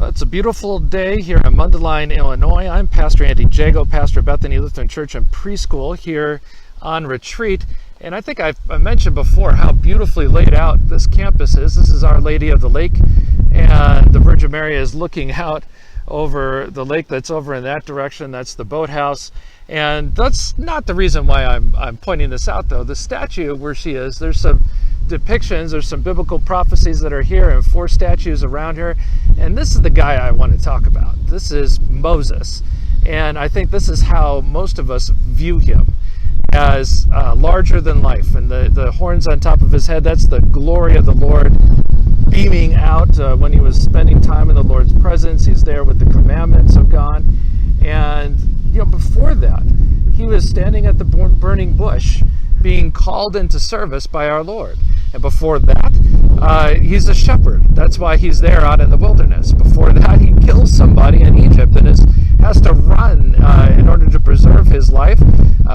It's a beautiful day here in Mundeline, Illinois. I'm Pastor Andy Jago, pastor of Bethany Lutheran Church and Preschool here on retreat. And I think I mentioned before how beautifully laid out this campus is. This is Our Lady of the Lake, and the Virgin Mary is looking out over the lake that's over in that direction. That's the boathouse. And that's not the reason why I'm pointing this out, though. The statue where she is, there's some depictions, there's some biblical prophecies that are here, and 4 statues around her. And this is the guy I want to talk about. This is Moses. And I think this is how most of us view him, as larger than life. And the horns on top of his head, that's the glory of the Lord beaming out when he was spending time in the Lord's presence. He's there with the commandments of God. And before that, he was standing at the burning bush being called into service by our Lord. And before that, he's a shepherd. That's why he's there out in the wilderness. Before that, he kills somebody in Egypt and has to run in order to preserve his life.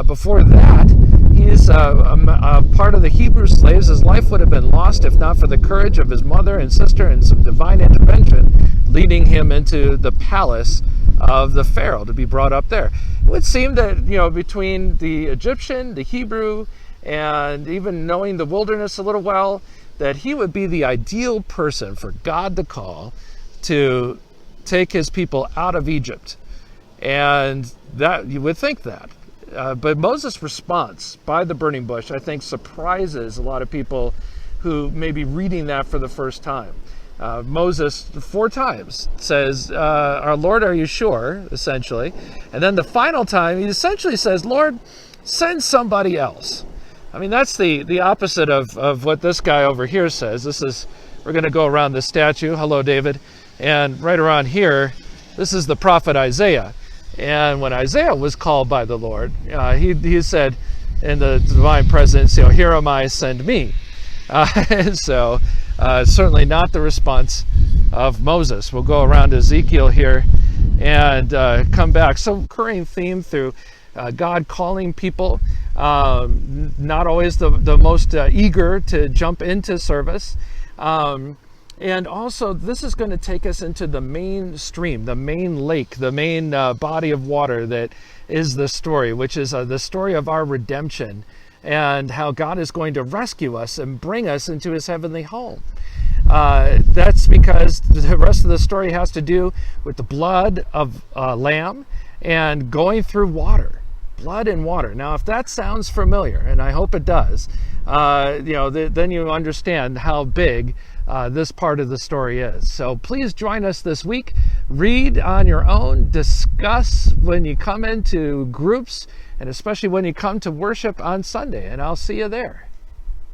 Before that, he's a part of the Hebrew slaves. His life would have been lost if not for the courage of his mother and sister and some divine intervention, leading him into the palace of the Pharaoh to be brought up there. It would seem that, between the Egyptian, the Hebrew, and even knowing the wilderness a little while, that he would be the ideal person for God to call to take his people out of Egypt. And that you would think that. But Moses' response by the burning bush, I think, surprises a lot of people who may be reading that for the first time. Moses 4 times says, our Lord, are you sure, essentially. And then the final time, he essentially says, Lord, send somebody else. I mean, that's the opposite of what this guy over here says. We're going to go around the statue. Hello, David. And right around here, this is the prophet Isaiah. And when Isaiah was called by the Lord, he said in the divine presence, here am I, send me. So certainly not the response of Moses. We'll go around Ezekiel here and come back. So recurring theme through God calling people, not always the most eager to jump into service. And also, this is going to take us into the main stream, the main lake, the main body of water that is the story, which is the story of our redemption and how God is going to rescue us and bring us into his heavenly home. That's because the rest of the story has to do with the blood of a lamb and going through water. Blood and water. Now, if that sounds familiar, and I hope it does, then you understand how big this part of the story is. So please join us this week. Read on your own, discuss when you come into groups, and especially when you come to worship on Sunday, and I'll see you there.